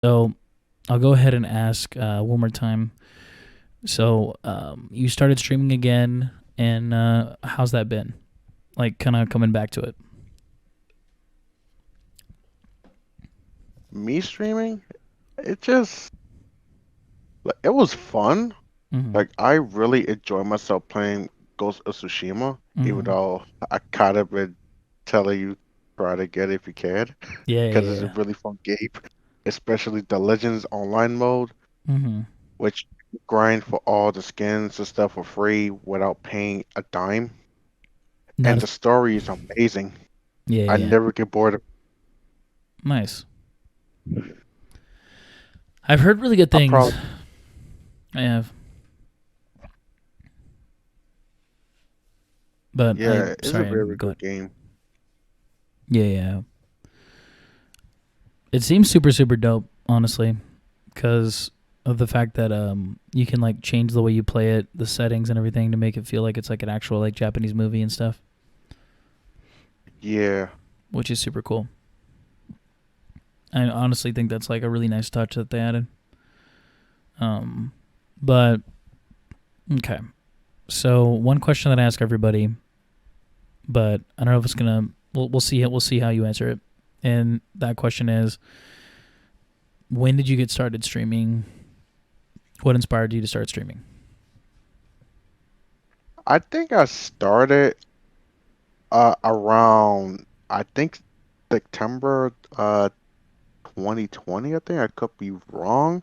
So I'll go ahead and ask one more time. So you started streaming again, and how's that been? Like, kind of coming back to it. Me streaming, it just like it was fun. Mm-hmm. Like I really enjoy myself playing Ghost of Tsushima, even Mm-hmm. though I kind of been telling you try to get it if you can, Yeah, because yeah, it's a yeah. really fun game, especially the Legends Online mode, Mm-hmm. which you grind for all the skins and stuff for free without paying a dime. And That's the story is amazing. yeah, yeah, I yeah. never get bored of. Nice. I've heard really good I things. probably I have, but I Yeah, it's a sorry. very Go good ahead. game. Yeah, yeah. It seems super, super dope, honestly, because of the fact that you can like change the way you play it, the settings and everything to make it feel like it's like an actual like Japanese movie and stuff, Yeah. which is super cool. I honestly think that's like a really nice touch that they added. Um, but okay. So one question that I ask everybody, but I don't know if it's gonna. We'll see it. We'll see how you answer it. And that question is, when did you get started streaming? What inspired you to start streaming? I think I started around I think September 2020. I think I could be wrong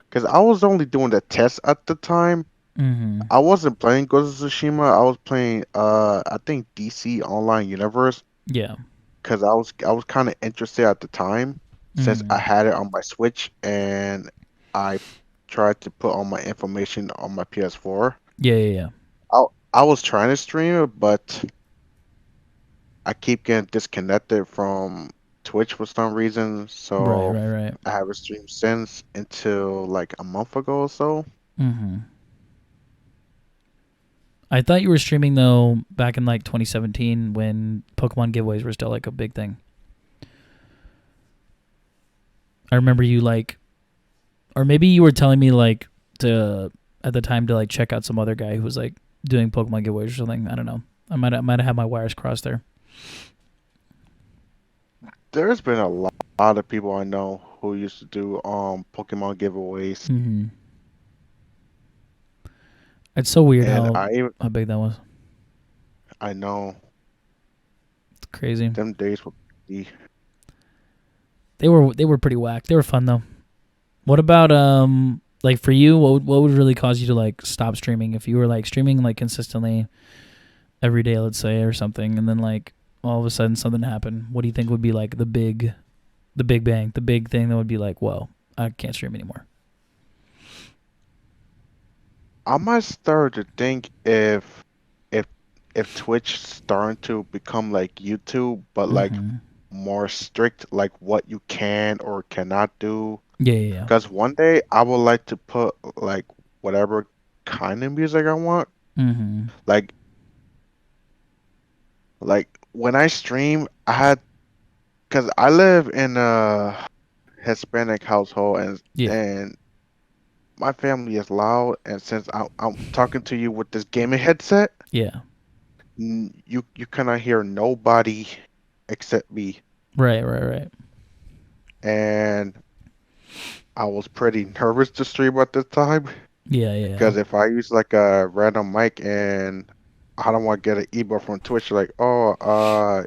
because I was only doing the test at the time. Mm-hmm. I wasn't playing Ghost of Tsushima. I was playing I think DC Online Universe Yeah. because I was kind of interested at the time since I Mm-hmm. had it on my Switch and I tried to put all my information on my PS4. Yeah. Yeah. Yeah. I I was trying to stream it, but I keep getting disconnected from Twitch for some reason, Right. so Right. Right. I haven't streamed since until like a month ago or so. Mm-hmm. I thought you were streaming though back in like 2017 when Pokemon giveaways were still like a big thing. I remember you like, or maybe you were telling me like to at the time to like check out some other guy who was like doing Pokemon giveaways or something. I don't know. I might have had my wires crossed there. There's been a lot of people I know who used to do Pokemon giveaways, Mm-hmm. It's so weird and how big that was. I know It's crazy. them days were crazy. They were pretty whack. They were fun though. What about like for you? What would really cause you to like stop streaming if you were like streaming like consistently every day, let's say, or something, and then like all of a sudden something happened? What do you think would be like the big bang, the big thing that would be like, whoa, I can't stream anymore? I might start to think if if Twitch starting to become like YouTube, but like Mm-hmm. more strict, like what you can or cannot do. Yeah, yeah, yeah. Because one day I would like to put like whatever kind of music I want. Mm-hmm. Like like when I stream, I had because I live in a Hispanic household Yeah, and my family is loud. And since I'm talking to you with this gaming headset, yeah. you cannot hear nobody except me. Right, right, right. And I was pretty nervous to stream at this time Yeah, yeah, yeah. because if I use like a random mic and I don't want to get an email from Twitch like, oh,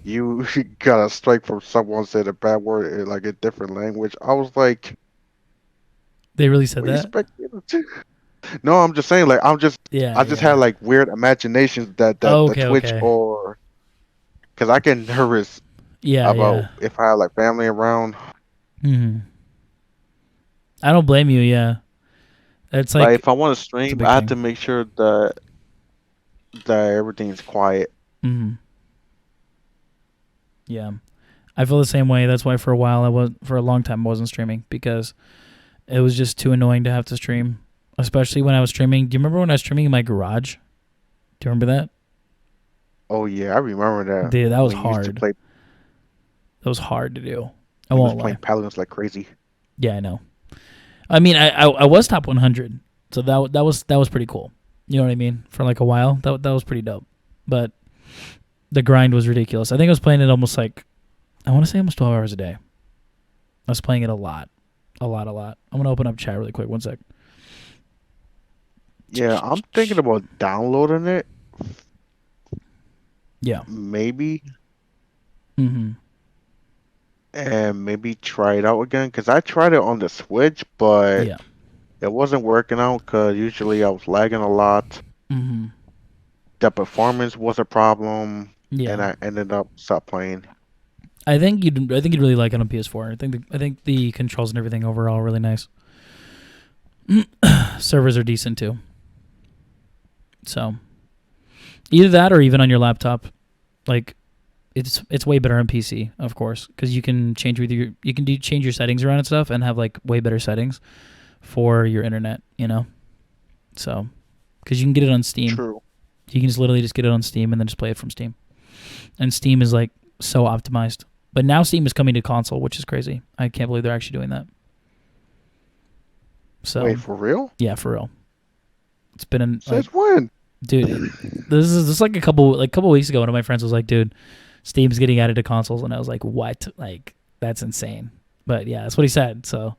you got a strike from someone said a bad word in like a different language. I was like, They really said what you that? expect me to do? No, I'm just saying like Yeah, I just had yeah. like weird imaginations that Oh, the okay, Twitch okay. or because I get nervous Yeah, about yeah. if I have like family around. Mm-hmm. I don't blame you. Yeah, it's Like like if I want to it's a stream, big I have to thing. make sure that everything's quiet. Mm-hmm. Yeah, I feel the same way. That's why for a while for a long time I wasn't streaming because it was just too annoying to have to stream, especially when I was streaming. Do you remember when I was streaming in my garage? Do you remember that? Oh yeah, I remember that Dude, that was when you used to hard. play That was hard to do. I when you was won't playing lie. Paladins like crazy. Yeah, I know. I mean, I was top 100, so that was pretty cool. You know what I mean? For like a while, that was pretty dope. But the grind was ridiculous. I think I was playing it almost like, I want to say almost 12 hours a day. I was playing it a lot, a lot, a lot. I'm gonna open up chat really quick. One sec. Yeah, I'm thinking about downloading it, Yeah. maybe, Mm-hmm. and maybe try it out again. Because I tried it on the Switch, but Yeah. it wasn't working out because usually I was lagging a lot. Mm-hmm. The performance was a problem, and Yeah. I ended up stop playing. I think you'd really like it on PS4. I think the controls and everything overall are really nice. Servers are decent too. So either that or even on your laptop, like it's way better on PC, of course, because you can change your settings around and stuff, and have like way better settings for your internet. So because you can get it on Steam, True. you can just literally just get it on Steam and then just play it from Steam. And Steam is like so optimized. But now Steam is coming to console, which is crazy. I can't believe they're actually doing that. So Wait, for real? yeah, for real. It's been like, Since when? dude, this is like a couple weeks ago. One of my friends was like, dude, Steam's getting added to consoles, and I was like, what? Like that's insane. But yeah, that's what he said. So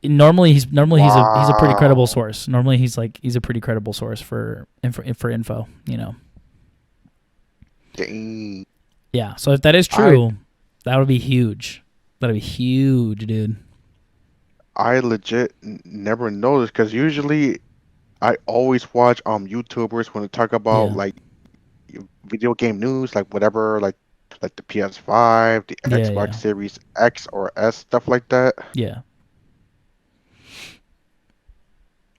normally he's a pretty credible Wow. source. Normally he's a pretty credible source for info. Dang. Yeah. So if that is I true, that would be huge. That'd be huge, dude. I legit never noticed because usually I always watch YouTubers when they talk about Yeah. like video game news, like whatever, like the PS5, the Yeah. Xbox Yeah. Series X or S, stuff like that. Yeah.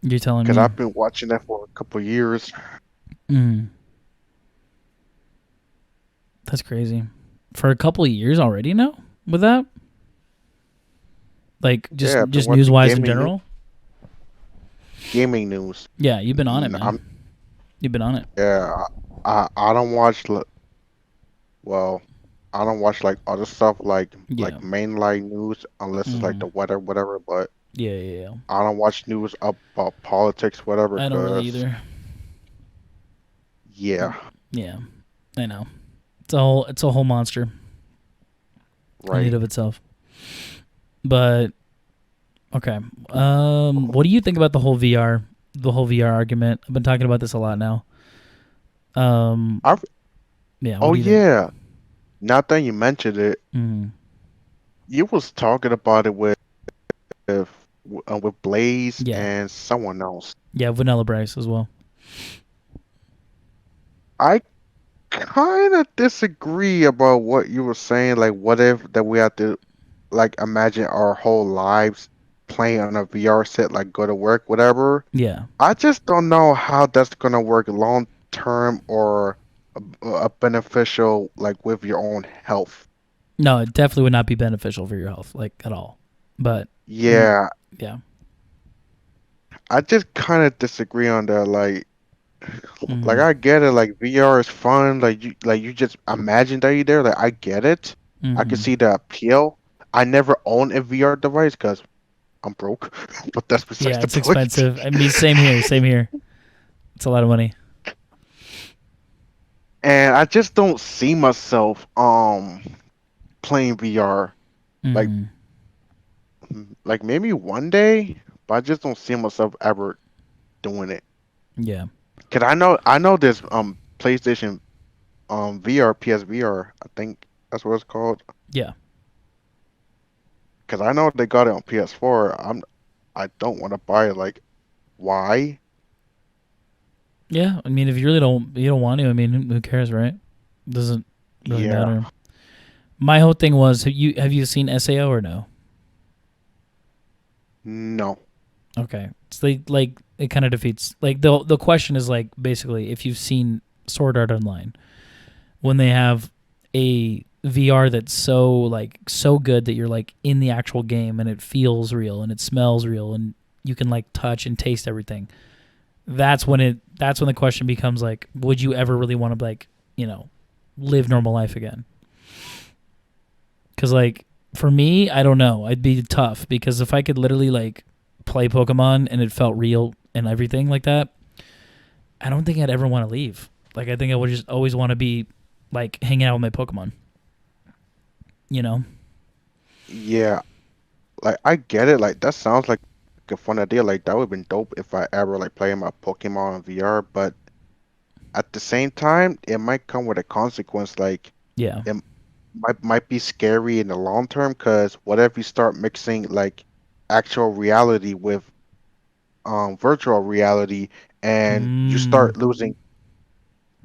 You're telling Because me. I've been watching that for a couple years. Mm, that's crazy. For a couple of years already now with that, like just Yeah, I've been just news watching wise in general. gaming news. Yeah, you've been on it, man. I'm You've been on it. yeah, I don't watch well, I don't watch like other stuff like Yeah. mainline news unless it's like Mm, the weather, whatever. But yeah. Yeah. Yeah. I don't watch news about politics, whatever. I don't really Cause either. yeah, Yeah, I know. It's a whole monster in and right. of itself. But okay. What do you think about the whole VR argument? I've been talking about this a lot now. Um, I yeah. What oh do you think? yeah. Now that you mentioned it, Mm, you was talking about it with Blaze yeah. and someone else. Yeah. Vanilla Bryce as well. I kind of disagree about what you were saying. Like, what if that we have to like imagine our whole lives playing on a VR set, like go to work, whatever. Yeah. I just don't know how that's gonna work long term or a beneficial like with your own health. No, it definitely would not be beneficial for your health, like at all. But mm, Yeah, yeah. I just kind of disagree on that. Like Mm, I get it. Like VR is fun. Like you just imagine that you're there. Like I get it. I can mm-hmm. see the appeal. I never own a VR device because I'm broke, but that's besides Yeah, the it's point. expensive. I mean, same here. Same here. It's a lot of money. And I just don't see myself playing VR. Like Mm, like maybe one day, but I just don't see myself ever doing it. yeah. Cause I know this PlayStation VR PSVR, I think that's what it's called. Yeah. Cause I know they got it on PS4. I don't want to buy it. Like why? Yeah. I mean, if you don't want to, I mean, who cares, right? Doesn't really Yeah. matter. My whole thing was, have you seen SAO or no? No. Okay. It's like it kind of defeats, like, the question is, like, basically, if you've seen Sword Art Online, when they have a VR that's so good that you're like in the actual game, and it feels real and it smells real and you can like touch and taste everything. That's when the question becomes like, would you ever really want to, like, live normal life again? Because, like, For me, I don't know. I'd be tough because if I could literally like play Pokemon and it felt real and everything like that, I don't think I'd ever want to leave. Like I think I would just always want to be like hanging out with my Pokemon. You know? Yeah, like I get it. Like that sounds like a fun idea. Like that would have been dope if I ever like play my Pokemon in VR. But at the same time, it might come with a consequence. Like Yeah. it might be scary in the long term. Because what if you start mixing like actual reality with virtual reality, and you Mm, start losing.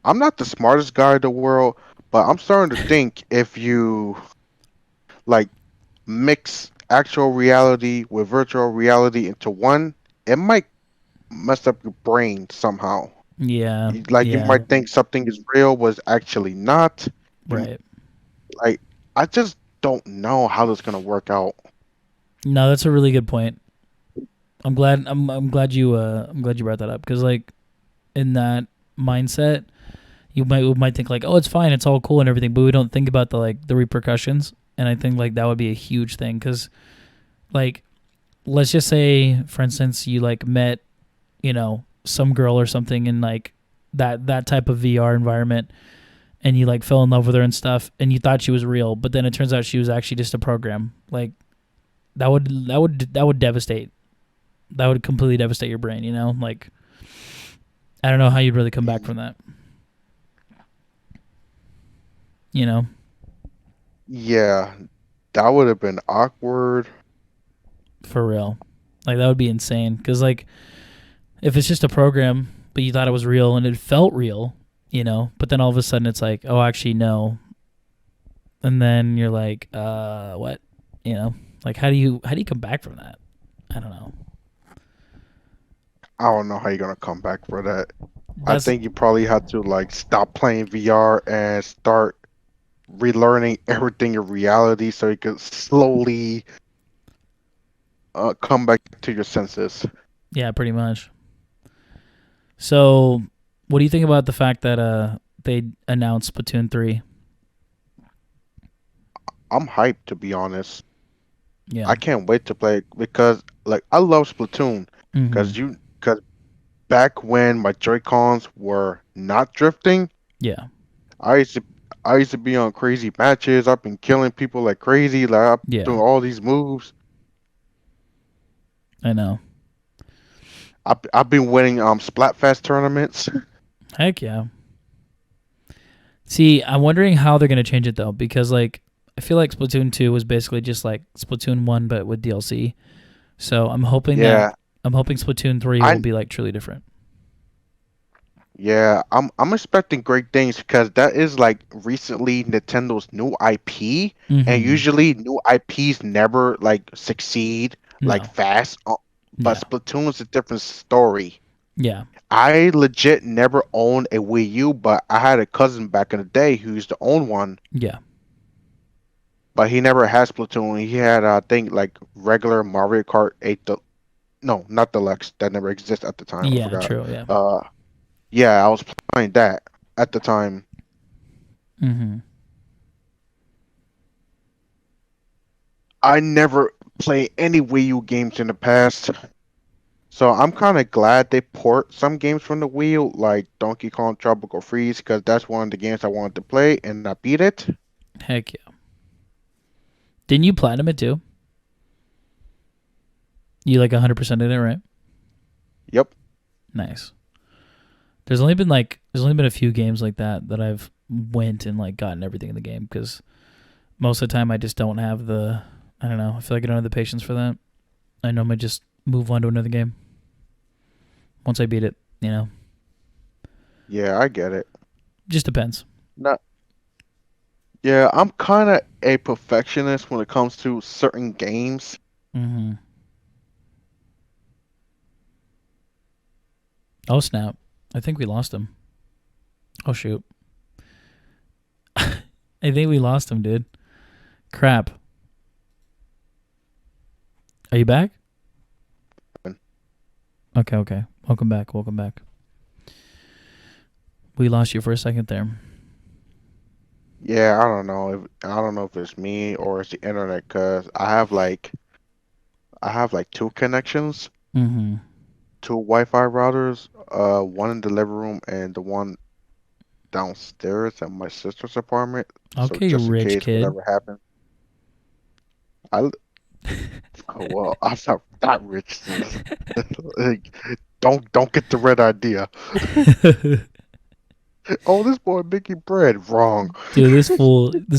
I'm not the smartest guy in the world, but I'm starting to think if you like mix actual reality with virtual reality into one, it might mess up your brain somehow. yeah. Like you Yeah. might think something is real was actually not. You Right. like I just don't know how this is gonna work out. No, that's a really good point. I'm glad you brought that up because like in that mindset, you might think like, oh, it's fine, it's all cool and everything, but we don't think about the like the repercussions. And I think like that would be a huge thing because like let's just say, for instance, you like met some girl or something in like that type of VR environment, and you like fell in love with her and stuff, and you thought she was real, but then it turns out she was actually just a program. Like that would devastate. That would completely devastate your brain. Like I don't know how you'd really come back from that. You know, Yeah, that would have been awkward. for real. Like that would be insane. Because like if it's just a program, but you thought it was real and it felt real, but then all of a sudden it's like, oh, actually no, and then you're like, what? Like how do you come back from that? I don't know. I don't know how you're gonna come back for that. I That's think you probably have to like stop playing VR and start relearning everything in reality so you can slowly come back to your senses. yeah, pretty much. So, what do you think about the fact that they announced Splatoon 3? I'm hyped to be honest. Yeah. I can't wait to play it because like I love Splatoon Mhm. because back when my Joy-Cons were not drifting, Yeah. I used to I used to be on crazy matches. I've been killing people like crazy, like I'm Yeah. doing all these moves. I know. I've been winning Splatfest tournaments. Heck yeah. See, I'm wondering how they're going to change it though because like I feel like Splatoon 2 was basically just like Splatoon 1 but with DLC. So, Yeah, I'm hoping Splatoon 3 will I be like truly different. yeah, I'm expecting great things because that is like recently Nintendo's new IP, and Mhm. usually new IPs never like succeed like No. fast. But Yeah. Splatoon is a different story. Yeah. I legit never owned a Wii U, but I had a cousin back in the day who used to own one, Yeah. but he never had Splatoon. He had I think like regular Mario Kart 8. No, not Deluxe. That never existed at the time. I Yeah, forgot. true, yeah. Uh, yeah, I was playing that at the time. Mhm. I never play any Wii U games in the past, so I'm kind of glad they port some games from the Wii U, like Donkey Kong Tropical Freeze, because that's one of the games I wanted to play and I beat it. Heck yeah. Didn't you platinum it too? You like 100% in it, right? Yep. Nice. There's only been a few games like that I've went and like gotten everything in the game because most of the time I just don't have the I don't know, I feel like I don't have the patience for that. I normally just move on to another game once I beat it. Yeah, I get it. Just depends. Not. Yeah, I'm kind of a perfectionist when it comes to certain games. Mhm. Oh snap. I think we lost him. Oh shoot. I think we lost him, dude. Crap. Are you back? Okay, okay. Welcome back. Welcome back. We lost you for a second there. Yeah, I don't know if it's me or it's the internet, cause I have like two connections, Mm-hmm. two Wi-Fi routers, one in the living room and the one downstairs at my sister's apartment. So Okay, you just in rich case kid. whatever happens, I well, I'm not that rich, sis. Like, don't get the red idea. Oh, this boy making bread. Wrong. Dude, this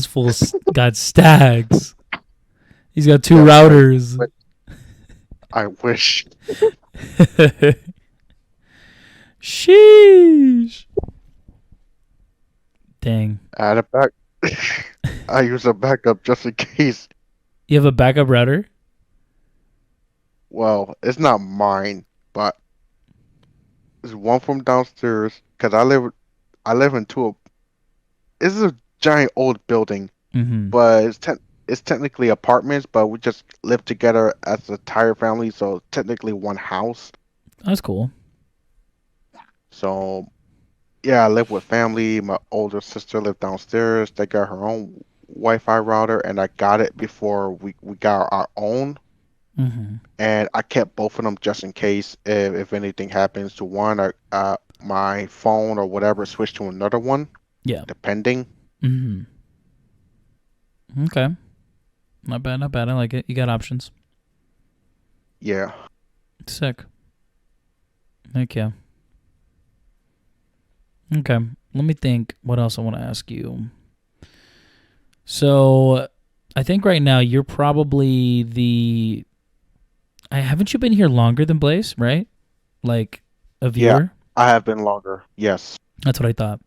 fool got stacks. He's got two Yes, routers. I wish. Sheesh. Dang. I had a back. I use a backup just in case. You have a backup router? Well, it's not mine, but it's one from downstairs. Cause I live in two. This is a giant old building, Mm-hmm. but it's technically apartments, but we just live together as an entire family, so technically one house. That's cool. So yeah, I live with family. My older sister lived downstairs. They got her own Wi-Fi router, and I got it before we got our own. Mm-hmm. And I kept both of them just in case if anything happens to one, my phone or whatever switch to another one, Yeah. depending. Mm-hmm. Okay. Not bad, not bad. I like it. You got options. Yeah, Sick. Heck yeah. Okay. Let me think what else I want to ask you. So I think right now you're probably the haven't you been here longer than Blaze, right? Like a yeah, viewer? I have been longer. Yes, That's what I thought.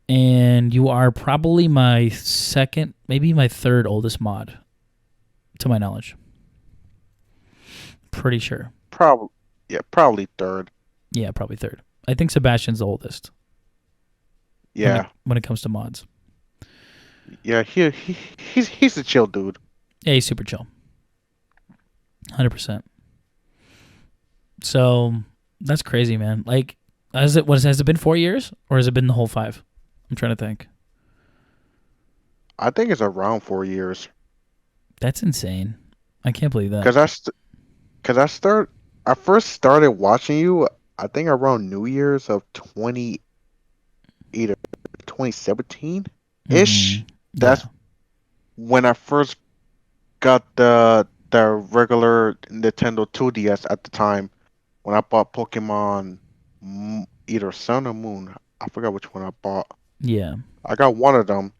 And you are probably my second, maybe my third oldest mod, to my knowledge. Pretty sure. probably. Yeah, probably third. Yeah, probably third. I think Sebastian's the oldest when it Yeah, when it comes to mods. yeah. He's a chill dude. Yeah, he's super chill. 100%. So that's crazy, man. Like, has it been 4 years or has it been the whole five? I'm trying to think. I think it's around 4 years. That's insane. I can't believe that. Cause I st- cause I start. I first started watching you. I think around New Year's of 2017 Mm-hmm. ish. Yeah. That's when I first got the regular Nintendo 2DS at the time when I bought Pokemon either Sun or Moon. I forgot which one I bought. Yeah. I got one of them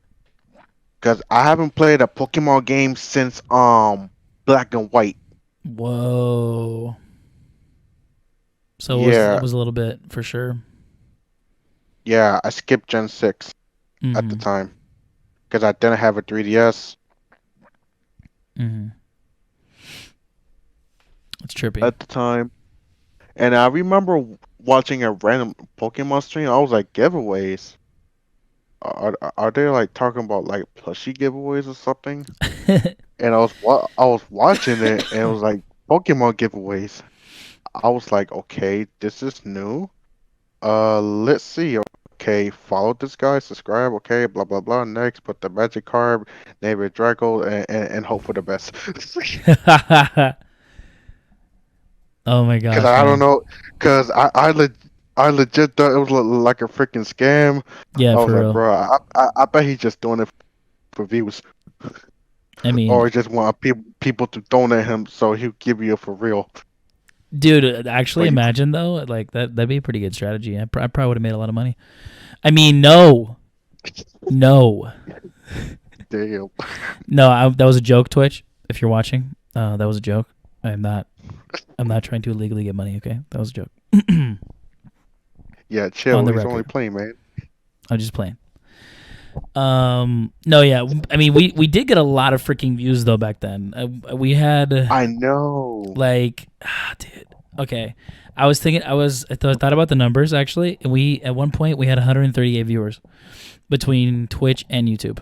because I haven't played a Pokemon game since Black and White. Whoa. So it Yeah, was a little bit for sure. yeah, I skipped Gen 6 at the Mm-hmm. time because I didn't have a 3DS Mm-hmm. It's trippy. at the time. And I remember watching a random Pokemon stream. I was like, giveaways. Are they like talking about like plushie giveaways or something? And I was watching it and it was like Pokemon giveaways. I was like, okay, this is new. Let's see. Okay, follow this guy, subscribe. Okay, blah blah blah. Next, put the magic card, name it Draco, and hope for the best. Oh my Cause gosh, I don't man. know, cause I legit thought it was like a freaking scam. Yeah, I was for like, real. bro, I bet he's just doing it for views, I mean, or he just want people to donate him so he'll give you a for real. dude, actually But you, imagine though, like that'd be a pretty good strategy. I probably would have made a lot of money. I mean, no. No. damn. No, that was a joke, Twitch. If you're watching, that was a joke. I'm not. I'm not trying to illegally get money. Okay, that was a joke. Yeah, On chill. the He's only record, playing, man. I'm just playing. No, yeah. I mean, we did get a lot of freaking views though back then. We had I know. like, dude. Okay, I thought about the numbers actually, and we at one point we had 138 viewers between Twitch and YouTube.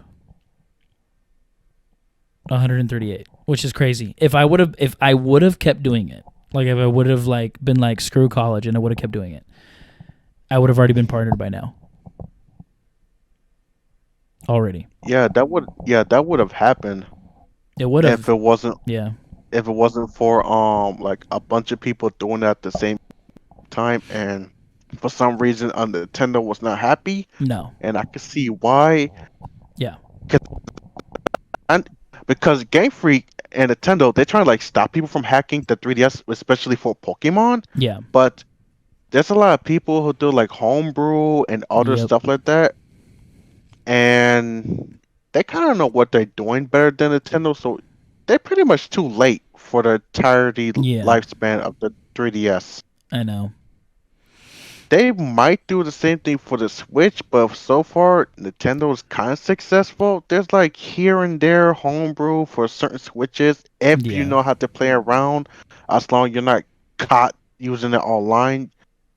138, which is crazy. If I would have kept doing it, like if I would have like been like screw college and I would have kept doing it, I would have already been partnered by now. already. that would have happened It would if have. it wasn't Yeah. for like a bunch of people doing it at the same time, and for some reason Nintendo was not happy, No. and I could see why. Yeah. 'Cause- and because Game Freak and Nintendo, they're trying to like stop people from hacking the 3DS, especially for Pokemon. Yeah. But there's a lot of people who do like homebrew and other Yep. stuff like that, and they kind of know what they're doing better than Nintendo, so they're pretty much too late for the entirety Yeah. lifespan of the 3DS. I know. They might do the same thing for the Switch, but so far Nintendo is kind of successful. There's like here and there homebrew for certain Switches if you Yeah. know how to play around. As long as you're not caught using it online,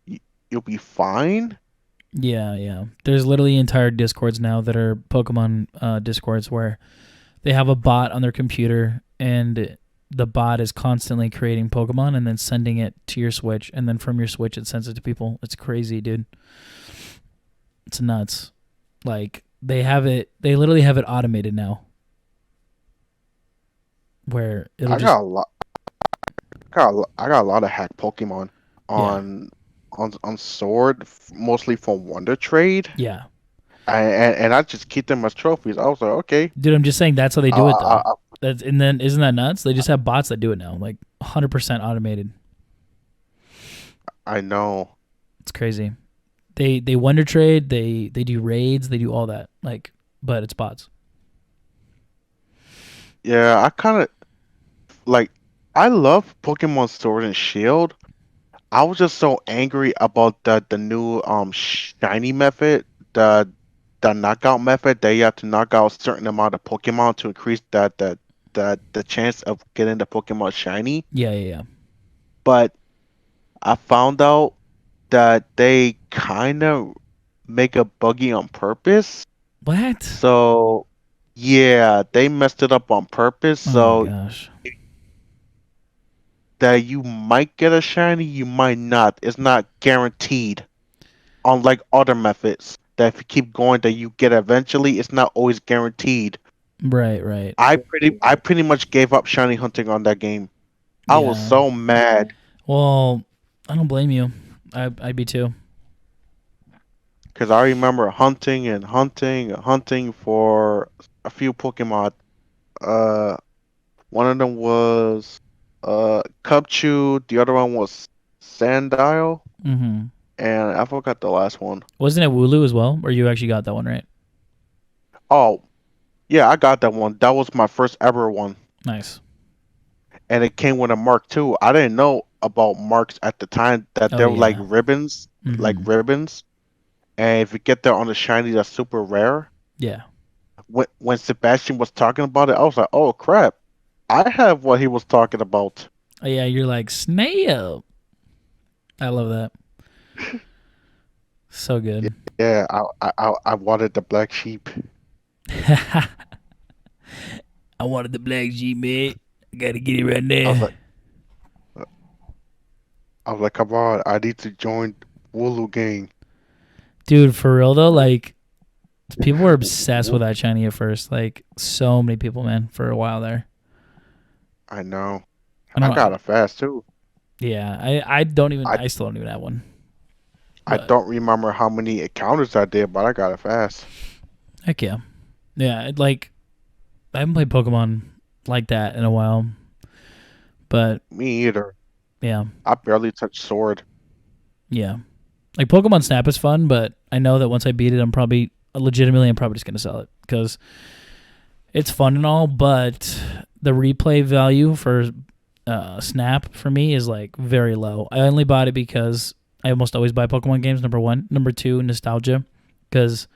y- you'll be fine. Yeah. Yeah. There's literally entire discords now that are Pokemon discords where they have a bot on their computer and the bot is constantly creating Pokemon and then sending it to your Switch, and then from your Switch it sends it to people. It's crazy, dude. It's nuts. Like they literally have it automated now where it'll I just got a lot. I got a lot of hacked Pokemon yeah. on on Sword, mostly from Wonder Trade, Yeah. and I just keep them as trophies. I was like, okay, Dude, I'm just saying that's how they I, do it I, though. I, That's and then isn't that nuts? They just have bots that do it now, like 100% automated. I know. It's crazy. They wonder trade, they do raids, they do all that. Like, but it's bots. Yeah, I kind of like. I love Pokemon Sword and Shield. I was just so angry about the new shiny method, the the knockout method. That you have to knock out a certain amount of Pokemon to increase the chance of getting the Pokemon shiny. Yeah, yeah, yeah. But I found out that they kind of make a buggy on purpose. What? So yeah, they messed it up on purpose. Oh my So gosh. that you might get a shiny, you might not. It's not guaranteed. Unlike other methods, that if you keep going, that you get eventually. It's not always guaranteed. Right, right. I pretty much gave up shiny hunting on that game. I was Yeah. so mad Well, I don't blame you. I'd be too. because I remember hunting and hunting and hunting for a few Pokemon. Uh, One of them was Cubchoo. The other one was Sandile, Mm-hmm. and I forgot the last one. Wasn't it Wooloo as well? Or you actually got that one right? Oh, yeah, I got that one. That was my first ever one, Nice. and it came with a mark too. I didn't know about marks at the time that Oh they were yeah. like Mm-hmm. ribbons, and if you get that on the shiny, that's super rare. Yeah. When Sebastian was talking about it, I was like, oh crap, I have what he was talking about. Oh yeah. You're like snail. I love that. So good. Yeah, I wanted the black sheep. I wanted the black sheep, man. I gotta get it right I was now. like, come on, I need to join Wooloo gang. Dude, for real though, like people were obsessed with that shiny at first. Like so many people, man, for a while there. I know. I I don't know. got it fast too. Yeah, I don't even. I I still don't even have one. I But don't remember how many encounters I did, but I got it fast. heck yeah, yeah. Like I haven't played Pokemon like that in a while. But Me either. yeah, I barely touched sword. yeah. Like Pokemon Snap is fun, but I know that once I beat it, I'm probably just gonna sell it because it's fun and all. But the replay value for Snap for me is like very low. I only bought it because I almost always buy Pokemon games. Number one, number two, nostalgia, because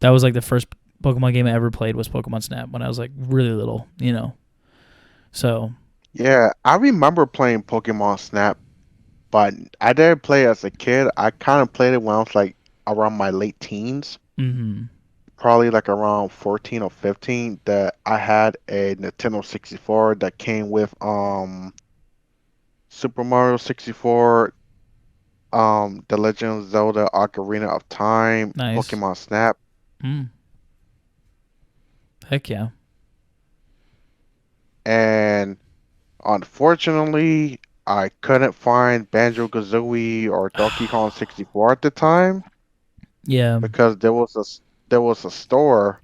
that was like the first Pokemon game I ever played was Pokemon Snap when I was like really little, you know. So Yeah, I remember playing Pokemon Snap, but I didn't play as a kid. I kind of played it when I was like around my late teens, mm-hmm. probably like around 14 or 15, that I had a Nintendo 64 that came with Super Mario 64, The Legend of Zelda Ocarina of Time, Nice. Pokemon Snap. Mm. Heck yeah. And unfortunately, I couldn't find Banjo-Kazooie or Donkey Kong 64 at the time Yeah. because there was a store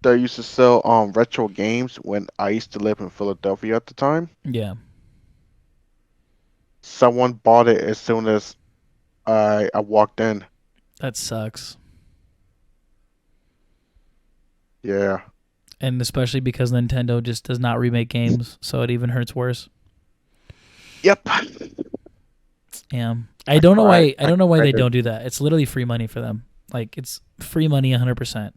that used to sell retro games when I used to live in Philadelphia at the time. Yeah. Someone bought it as soon as I walked in. That sucks. Yeah. And especially because Nintendo just does not remake games, so it even hurts worse. Yep. Yeah. I don't know why I they tried it. don't do that. It's literally free money for them. Like it's free money 100%.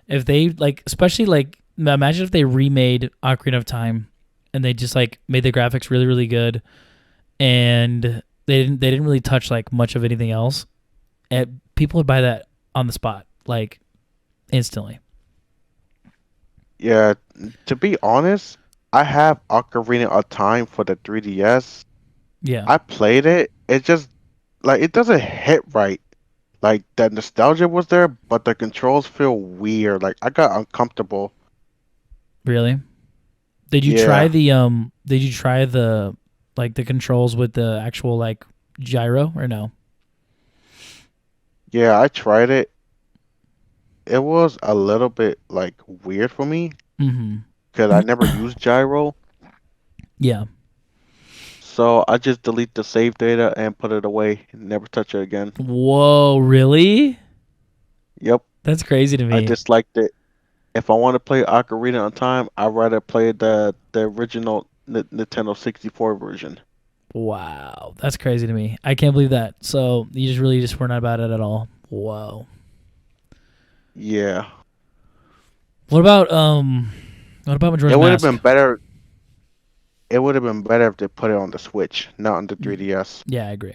If they like especially like imagine if they remade Ocarina of Time and they just like made the graphics really really good and they didn't really touch like much of anything else. And people would buy that on the spot like instantly. Yeah, to be honest, I have Ocarina of Time for the 3DS. Yeah. I played it. It just like it doesn't hit right. Like the nostalgia was there, but the controls feel weird. Like I got uncomfortable. Really? Did you try Yeah. the like the controls with the actual like gyro or no? Yeah, I tried it. It was a little bit like weird for me Mhm. because I never used gyro. Yeah. So I just delete the save data and put it away and never touch it again. Whoa, really? Yep, That's crazy to I me. disliked it. If I want to play Ocarina of Time, I'd rather play the original Nintendo 64 version. Wow. That's crazy to me. I can't believe that. So you just really just were not about it at all. Whoa. Yeah. What about It Majora's would have Mask? been better. It would have been better if they put it on the Switch, not on the Mm. 3DS. Yeah, I agree.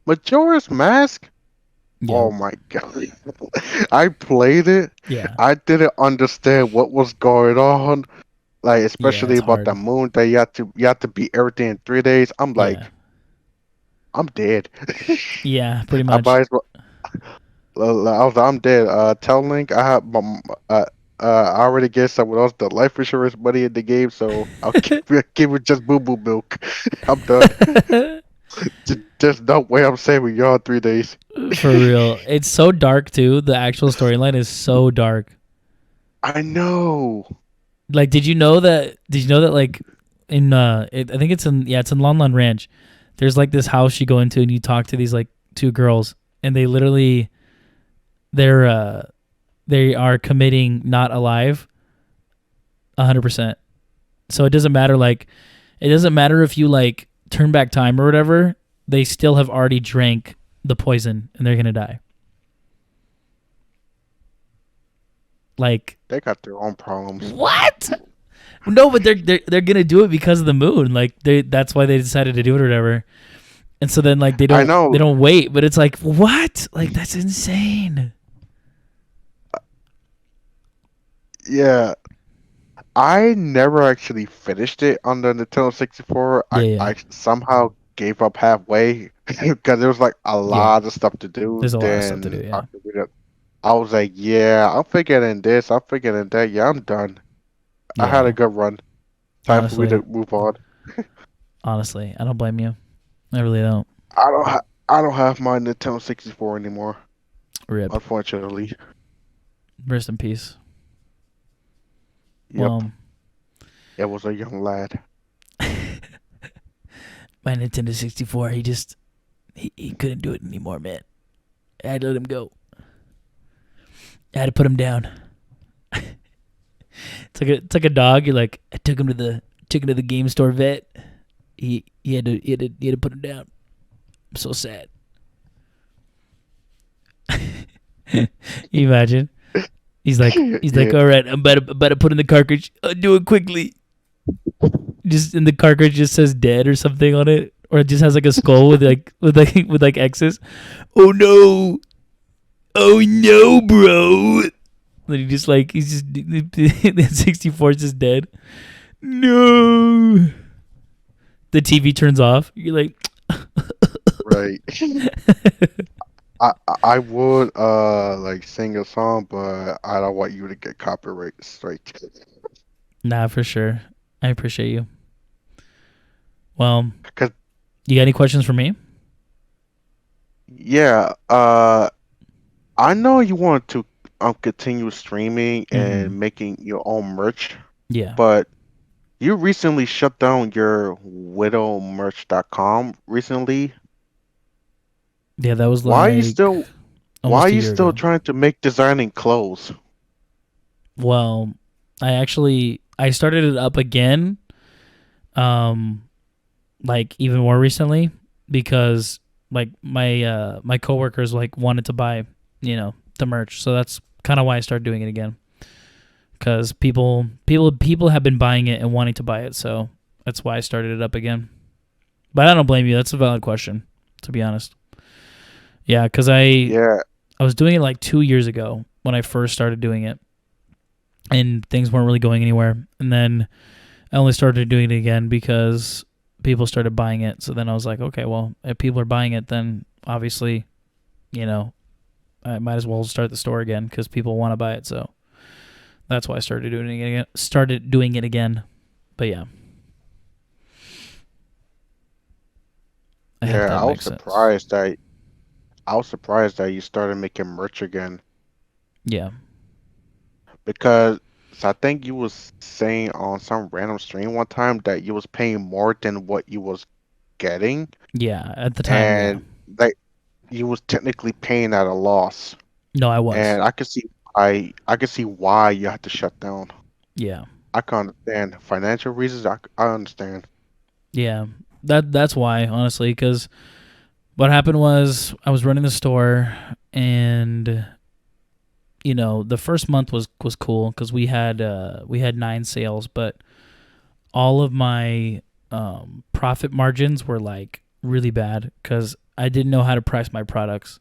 Majora's Mask? Yeah. Oh my God. I played it. Yeah. I didn't understand what was going on. Like Yeah, especially it's about the hard. moon that you have to beat everything in 3 days. I'm Yeah. like, I'm dead. Yeah, pretty I much. might as well. I'm dead. Tell Link I have I already gave someone else the life insurance money in the game, so I'll give it just boo boo milk. I'm done. There's no way I'm saving y'all 3 days. For real. It's so dark too. The actual storyline is so dark. I know. Like did you know that like in I think it's in it's in Lon Lon Ranch. There's like this house you go into and you talk to these like two girls and they literally they're they are committing not alive 100%. So it doesn't matter if you like turn back time or whatever, they still have already drank the poison and they're going to die. Like They got their own problems. what? No, but they're going to do it because of the moon. Like that's why they decided to do it or whatever. And so then like I know. they don't wait, but it's like what? Like that's insane. Yeah, I never actually finished it on the Nintendo 64. Yeah, yeah. I somehow gave up halfway because there was like a Yeah. lot of stuff to do. There's a lot of stuff to do, Then yeah. I was like, yeah, I'm figuring this, I'm figuring that. Yeah, I'm done. I had a Yeah. good run. Time for me Honestly. to move on. Honestly, I don't blame you. I really don't. I don't have my Nintendo 64 anymore, Rip. unfortunately. Rest in peace. Yep, Well, it was a young lad. my Nintendo 64, he couldn't do it anymore, man. I had to let him go. I had to put him down. It's like a dog. You're like, I took him to the game store vet. He had to put him down. I'm so sad. You imagine? He's like, Yeah, all right, I'm about to put in the cartridge. Do it quickly. Just in the cartridge just says dead or something on it, or it just has like a skull with with like X's. Oh no! Oh no, bro! Then he's just the 64 is just dead. No. The TV turns off. You're like, right. I would like sing a song, but I don't want you to get copyright strike. Nah, for sure. I appreciate you. Well, Cause you got any questions for me? yeah, I know you want to continue streaming Mm-hmm. and making your own merch, Yeah. but you recently shut down your widowmerch.com recently. Yeah, that was Why are you like still why are almost a you year still ago. trying to make designing clothes? Well, I started it up again, um, like even more recently because like my coworkers like wanted to buy, the merch. So that's kind of why I started doing it again. Because people have been buying it and wanting to buy it, so that's why I started it up again. But I don't blame you. That's a valid question, to be honest. Yeah, because Yeah, I was doing it like 2 years ago when I first started doing it, and things weren't really going anywhere. And then I only started doing it again because people started buying it. So then I was like, okay, well, if people are buying it, then obviously, you know, I might as well start the store again because people want to buy it. So that's why I started doing it again. Started doing it again. But yeah, I hope yeah, that makes sense. I was surprised that you started making merch again Yeah, because I think you was saying on some random stream one time that you was paying more than what you was getting, yeah. At the time, yeah. and like you was technically paying at a loss. No, I was. And I can see why you had to shut down. Yeah, I can understand financial reasons. I understand. yeah. That's why, honestly, because what happened was I was running the store, and the first month was cool because we had 9 sales, but all of my profit margins were like really bad because I didn't know how to price my products.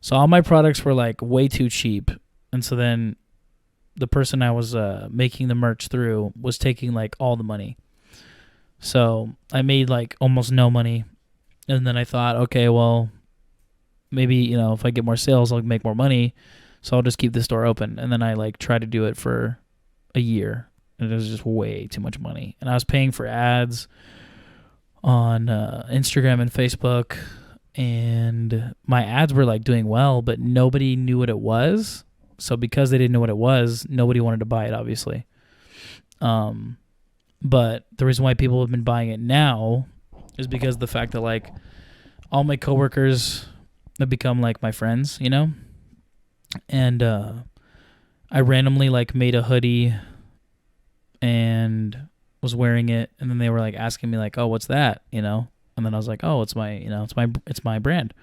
So all my products were like way too cheap, and so then the person I was making the merch through was taking like all the money. So I made like almost no money, and then I thought, okay, well maybe if I get more sales, I'll make more money. So I'll just keep the store open, and then I like tried to do it for a year, and it was just way too much money. And I was paying for ads on Instagram and Facebook, and my ads were like doing well, but nobody knew what it was. So because they didn't know what it was, nobody wanted to buy it, obviously. Um, but the reason why people have been buying it now is because of the fact that like all my coworkers have become like my friends, and I randomly like made a hoodie and was wearing it, and then they were like asking me like, "Oh, what's that?" And then I was like, "Oh, it's my brand,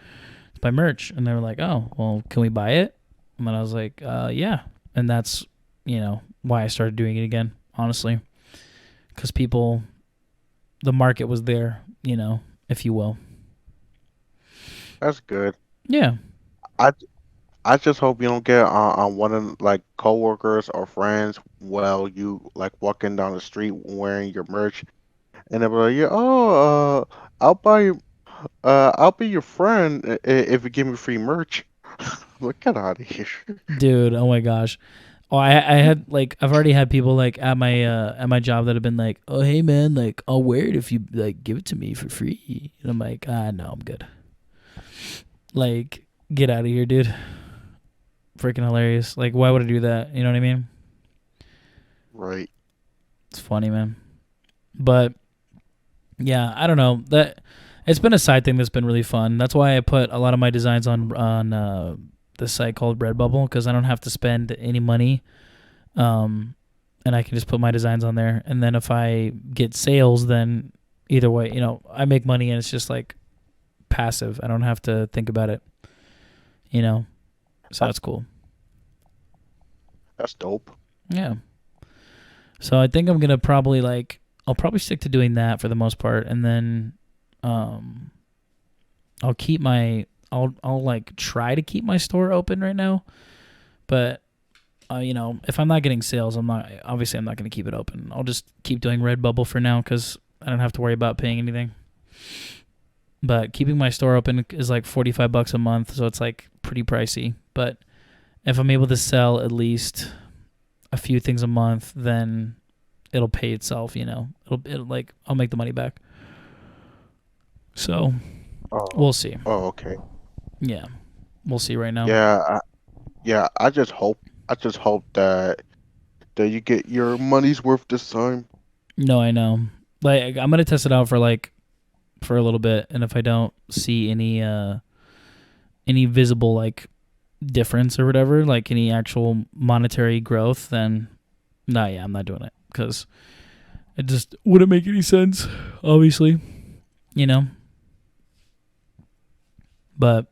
it's my merch." And they were like, "Oh, well, can we buy it?" And then I was like, "Yeah." And that's why I started doing it again, honestly, because the market was there, if you will. That's good. Yeah, I I just hope you don't get on one of like coworkers or friends while you like walking down the street wearing your merch, and they'll be like, "Yeah, oh, I'll be your friend if you give me free merch." Like, get out of here. dude. Oh my gosh. Oh, I had like I've already had people like at my job that have been like, "Oh, hey man, like I'll wear it if you like give it to me for free." And I'm like, no, I'm good. Like, get out of here, dude. Freaking hilarious. Like, why would I do that? You know what I mean? Right. It's funny, man. But yeah, I don't know. That it's been a side thing that's been really fun. That's why I put a lot of my designs on this site called Redbubble, because I don't have to spend any money. Um, and I can just put my designs on there. And then if I get sales, then either way, I make money, and it's just like passive. I don't have to think about it. You know, so That's that's cool. that's dope. Yeah. So I think I'm gonna probably I'll probably stick to doing that for the most part, and then um I'll keep my I'll like try to keep my store open right now, but if I'm not getting sales, I'm not gonna keep it open. I'll just keep doing Redbubble for now because I don't have to worry about paying anything. But keeping my store open is like $45 a month, so it's like pretty pricey. But if I'm able to sell at least a few things a month, then it'll pay itself. It'll like I'll make the money back. So Oh, we'll see. oh, okay. Yeah, we'll see right now. Yeah, yeah. I just hope that you get your money's worth this time. No, I know. Like I'm gonna test it out for a little bit, and if I don't see any visible like difference or whatever, like any actual monetary growth, then nah, yeah, I'm not doing it because it just wouldn't make any sense. Obviously, you know. But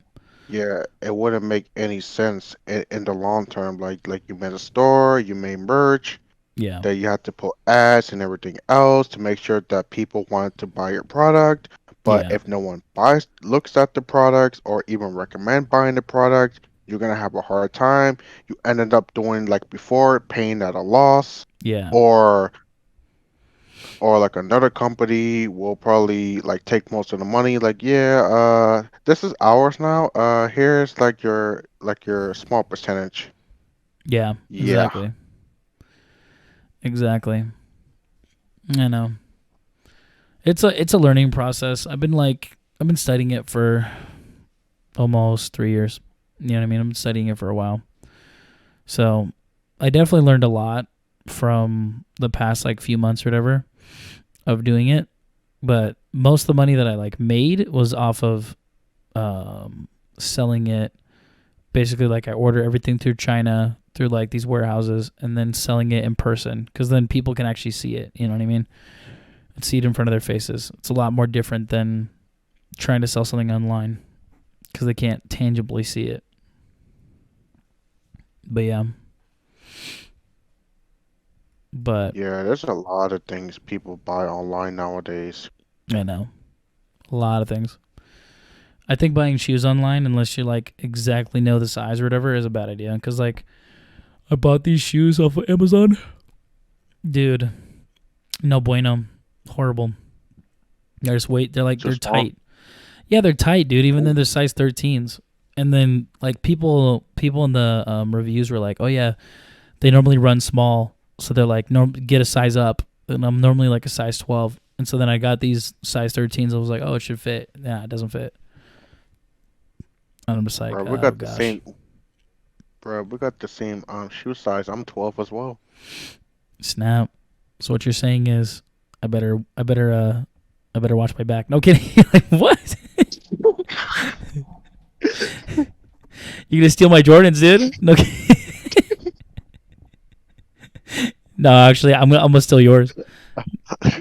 Yeah, it wouldn't make any sense in the long term. Like you made a store, you made merch, yeah, that you have to put ads and everything else to make sure that people want to buy your product. But yeah, if no one looks at the products or even recommend buying the product, you're gonna have a hard time. You ended up doing like before, paying at a loss, yeah, or like another company will probably like take most of the money. Like, yeah, this is ours now. Here's like your small percentage. yeah. Yeah. Exactly. I know. It's a learning process. I've been studying it for almost 3 years. You know what I mean? I've been studying it for a while. So I definitely learned a lot from the past like few months or whatever of doing it. But most of the money that I like made was off of selling it. Basically, like I order everything through China through like these warehouses and then selling it in person because then people can actually see it. You know what I mean? And see it in front of their faces. It's a lot more different than trying to sell something online because they can't tangibly see it. But yeah, but Yeah, there's a lot of things people buy online nowadays. I know a lot of things. I think buying shoes online, unless you like exactly know the size or whatever, is a bad idea. Because like I bought these shoes off of Amazon, dude. No bueno, horrible. They're just wait. They're Too small. tight. Yeah, they're tight, dude. Even though they're size 13s. And then like people in the reviews were like, oh yeah, they normally run small, so they're like, get a size up. And I'm normally like a size 12, and so then I got these size 13s. I was like, oh, it should fit. Nah, it doesn't fit. And I'm just like, Bro, we oh got the gosh, same, bro. We got the same shoe size. I'm 12 as well. snap. So what you're saying is, I better watch my back. No kidding. Like what? You gonna steal my Jordans, dude? No, no. Actually, I'm gonna steal yours.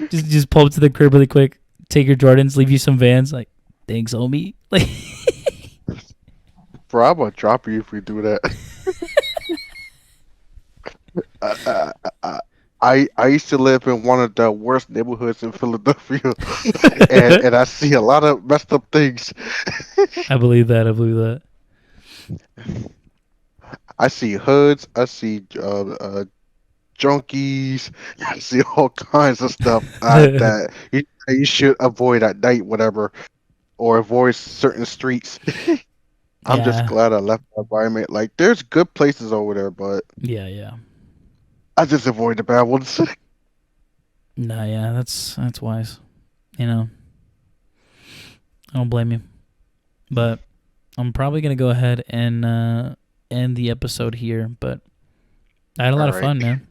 Just pull up to the crib really quick. Take your Jordans. Leave you some Vans. Like, thanks, homie. Like, Bro, I'm gonna drop you if we do that. Uh, uh, uh, I used to live in one of the worst neighborhoods in Philadelphia, and I see a lot of messed up things. I believe that. I believe that. I see hoods. I see junkies. I see all kinds of stuff that you should avoid at night, whatever, or avoid certain streets. I'm just Yeah. glad I left the environment. Like, there's good places over there, but Yeah. Yeah. I just avoid the bad ones. Nah. Yeah. That's wise. You know. I don't blame you. But I'm probably gonna go ahead and end the episode here. But I had a lot All of right. fun, man.